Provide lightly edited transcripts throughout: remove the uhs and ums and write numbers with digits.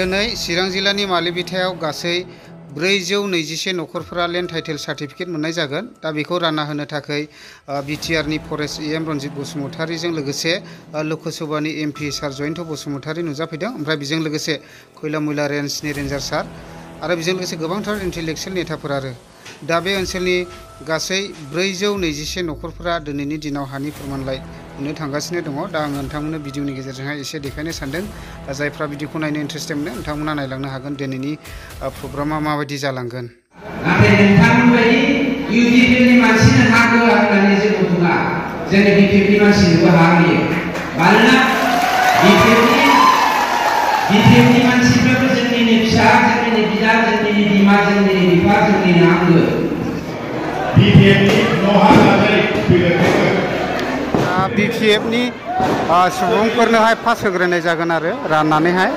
दिनै चिरां जिल्लानि मालि बिथायाव गासै 421 नखरफोरा लेन्ड टाइटेल सार्टिफिकेट मोननाय जागोन। दा बेखौ रानना होनो थाखाय बिटिआरनि फरेस्ट एम रनजित बसुमतारीजों लोगोसे लोकसभानि एमपि सार जयन्त बसुमतारी नुजाफैदों। ओमफ्राय बेजों लोगोसे खैला मैला रेन्जनि रेन्जार सार आरो बेजों लोगोसे गोबांथार इन्टेलेक्सुयेल नेताफोर आरो दा बे ओनसोलनि गासै 421 नखरफोरा दिनैनि दिनाव हानि फोरमानलाइ मोननो थांगासिनो दङ। दा आं नोंथांमोननो भिडिअनि गेजेरजोंहाय एसे देखायनो सानदों। जायफ्रा भिडिअखौ नायनो इन्टारेस्टेड मोनो नोंथांमोना नायलांनो हागोन दिनैनि प्रग्रामा माबायदि जालांगोन। नाथाय नोंथांमोनबायदि इउडिपिनि मानसिनो हा होआ होननानै जेबो बुङा। जोंनि बिपिपि मानसिनोबो हा होयो। मानोना बिपिपि मानसिफ्राबो जोंनिनो फिसा, जोंनिनो बिदा, जोंनिनो बिमा, जोंनिनो बिफा, जोंनिनो आंगो। बिपिएफनि सुबुंफोरनोहाय पास होग्रोनाय जागोन आरो राननानैहाय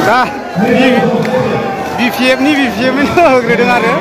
दा बिपिएफनि होग्रोदों आरो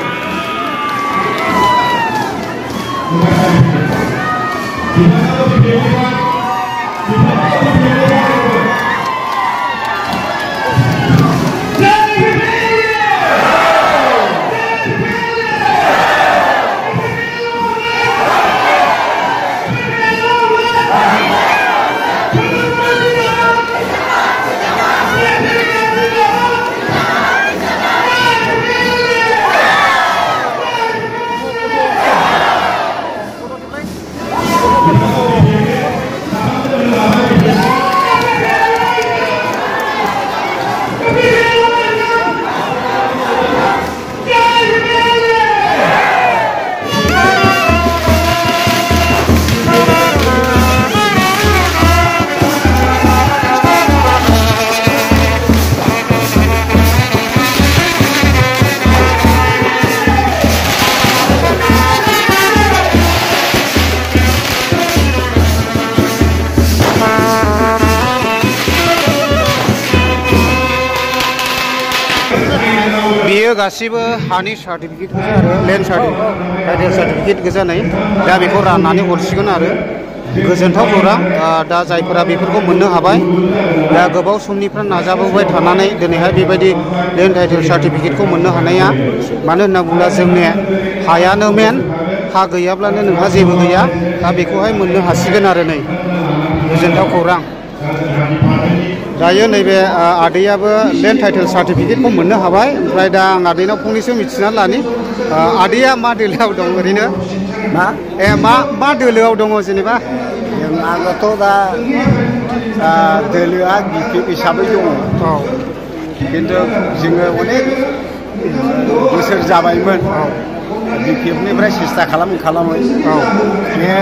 बेयो गासिबो हानि सार्टिफिकेट गोजा आरो लेन्ड टाइटेल सार्टिफिकेट गोजा नै दा बेखौ राननानै हरसिगोन आरो गोजोनथाव खौरां। दा जायफोरा बेफोरखौ मोननो हाबाय दा गोबाव समनिफ्राय नाजाबोबाय थानानै दिनैहाय बेबायदि लेन्ड टाइटेल सार्टिफिकेटखौ मोननो हानाया मानो होनना बुङोब्ला जोंनि हायानो मेन, हा गैयाब्लानो नोंहा जेबो गैया। दा बेखौहाय मोननो हासिगोन आरो नै गोजोनथाव खौरां। दायो नैबे आदैयाबो लेन्ड टाइटेल सार्टिफिकेटखौ मोननो हाबाय। ओमफ्राय दा आं आदैनाव फंनैसो मिथिना लानि आदैया मा दोलोआव दं ओरैनो मा दोलोआव दङ जेनेबा? आंथ' दा दोलोआ बिपिएफ हिसाबै दङ। खिन्थु जोङो अनेक बोसोर जाबायमोन बिपिएफनिफ्राय सेस्था खालामै बे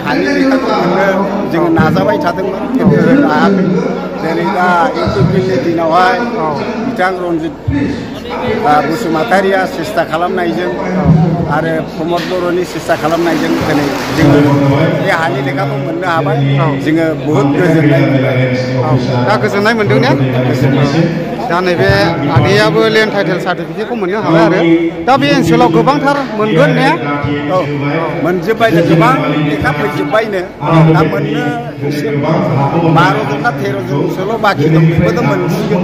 हानि लेखाखौ मोननो जोङो नाजाबाय थादोंमोन, खिन्थु होनो हायाखै। जेरै दा इउपिपिनि दिनावहाय बिथां रनजित बसुमतारीया सेस्था खालामनायजों आरो प्रमद बर'नि सेस्था खालामनायजों दिनै जोङो बे हानि लेखाखौ मोननो हाबाय। जोङो बहुद गोजोननाय मोनबाय। दा गोजोननाय मोनदों ने? दा नैबे आदैयाबो लेन्ड टाइटेल सार्टिफिकेटखौ मोननो हाबाय आरो दा बे ओनसोलाव गोबांथार मोनगोन ने? मोनजोब्बायनो, गोबां लेखा फैजोब्बायनो। दा मोननो 12 जन ना 13 जनसोल' बाखि दं, बेबोथ' मोनसिगोन।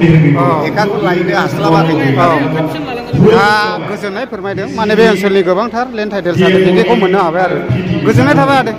लेखाखौ लायनो हास्लाबाखै। दा गोजोननाय फोरमायदों माने बे ओनसोलनि गोबांथार लेन्ड टाइटेल सार्टिफिकेटखौ मोननो हाबाय आरो गोजोननाय थाबाय आदै